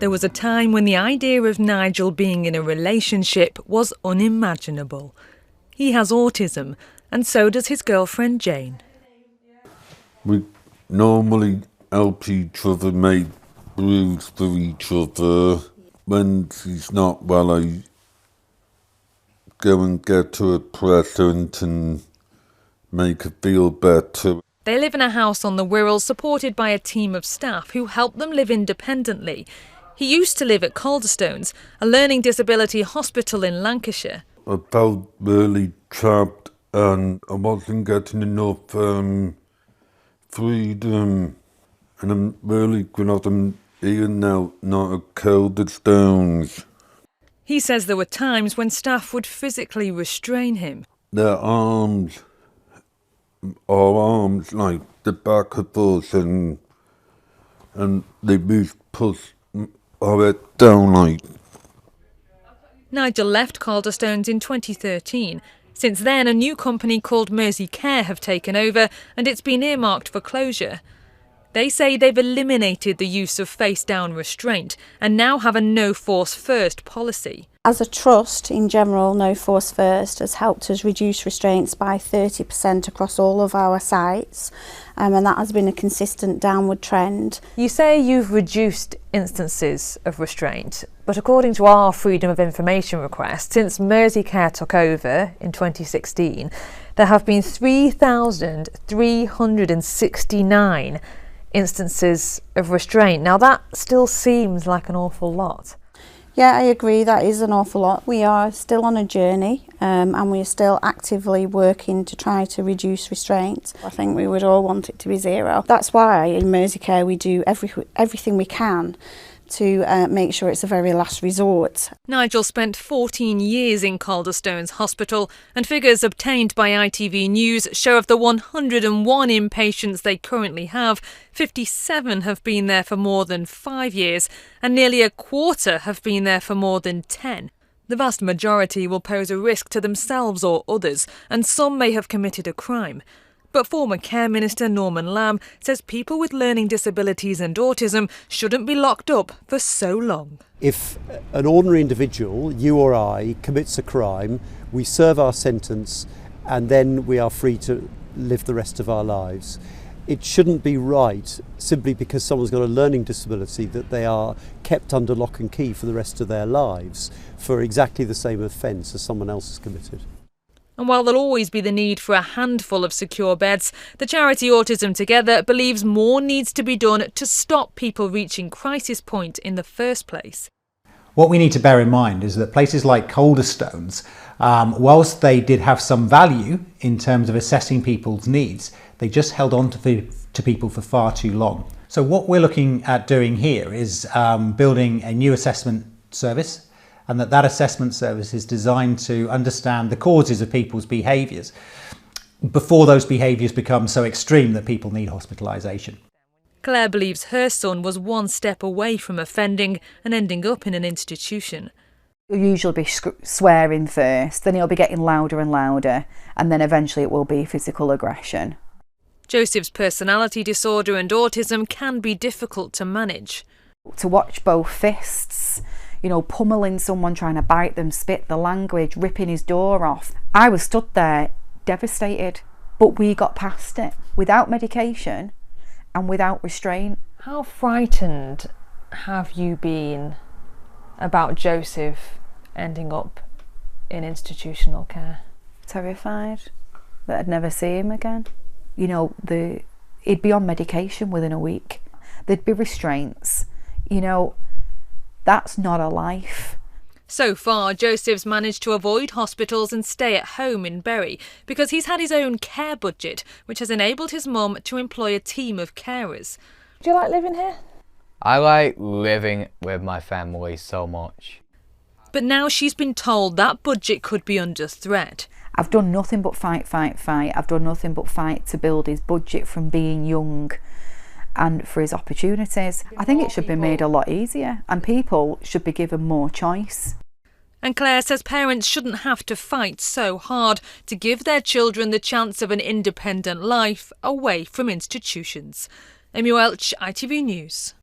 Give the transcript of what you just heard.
There was a time when the idea of Nigel being in a relationship was unimaginable. He has autism, and so does his girlfriend Jane. We normally help each other, make brews for each other. When she's not well, I go and get her a present and make her feel better. They live in a house on the Wirral, supported by a team of staff who help them live independently. He used to live at Calderstones, a learning disability hospital in Lancashire. I felt really trapped and I wasn't getting enough freedom. And I'm really glad I'm here now, not at Calderstones. He says there were times when staff would physically restrain him. Their arms, our arms, like the back of us, and they would push our head down like. Nigel left Calderstones in 2013. Since then, a new company called Mersey Care have taken over, and it's been earmarked for closure. They say they've eliminated the use of face-down restraint and now have a no-force-first policy. As a trust, in general, No Force First has helped us reduce restraints by 30% across all of our sites, and that has been a consistent downward trend. You say you've reduced instances of restraint, but according to our Freedom of Information request, since Mersey Care took over in 2016, there have been 3,369 instances of restraint. Now that still seems like an awful lot. Yeah, I agree, that is an awful lot. We are still on a journey and we are still actively working to try to reduce restraint. I think we would all want it to be zero. That's why in Mersey Care we do everything we can to make sure it's a very last resort. Nigel spent 14 years in Calderstones Hospital, and figures obtained by ITV News show of the 101 inpatients they currently have, 57 have been there for more than 5 years, and nearly a quarter have been there for more than 10. The vast majority will pose a risk to themselves or others, and some may have committed a crime. But former Care Minister Norman Lamb says people with learning disabilities and autism shouldn't be locked up for so long. If an ordinary individual, you or I, commits a crime, we serve our sentence and then we are free to live the rest of our lives. It shouldn't be right, simply because someone's got a learning disability, that they are kept under lock and key for the rest of their lives for exactly the same offence as someone else has committed. And while there'll always be the need for a handful of secure beds, the charity Autism Together believes more needs to be done to stop people reaching crisis point in the first place. What we need to bear in mind is that places like Calderstones, whilst they did have some value in terms of assessing people's needs, they just held on to people for far too long. So what we're looking at doing here is building a new assessment service, and that assessment service is designed to understand the causes of people's behaviours before those behaviours become so extreme that people need hospitalisation. Claire believes her son was one step away from offending and ending up in an institution. He'll usually be swearing first, then he'll be getting louder and louder, and then eventually it will be physical aggression. Joseph's personality disorder and autism can be difficult to manage. To watch both fists, pummeling someone, trying to bite them, spit the language, ripping his door off. I was stood there devastated, but we got past it without medication and without restraint. How frightened have you been about Joseph ending up in institutional care? Terrified that I'd never see him again. He'd be on medication within a week. There'd be restraints. That's not a life. So far, Joseph's managed to avoid hospitals and stay at home in Bury because he's had his own care budget, which has enabled his mum to employ a team of carers. Do you like living here? I like living with my family so much. But now she's been told that budget could be under threat. I've done nothing but fight. I've done nothing but fight to build his budget from being young and for his opportunities. I think it should be made a lot easier and people should be given more choice. And Claire says parents shouldn't have to fight so hard to give their children the chance of an independent life away from institutions. Amy Welch, ITV News.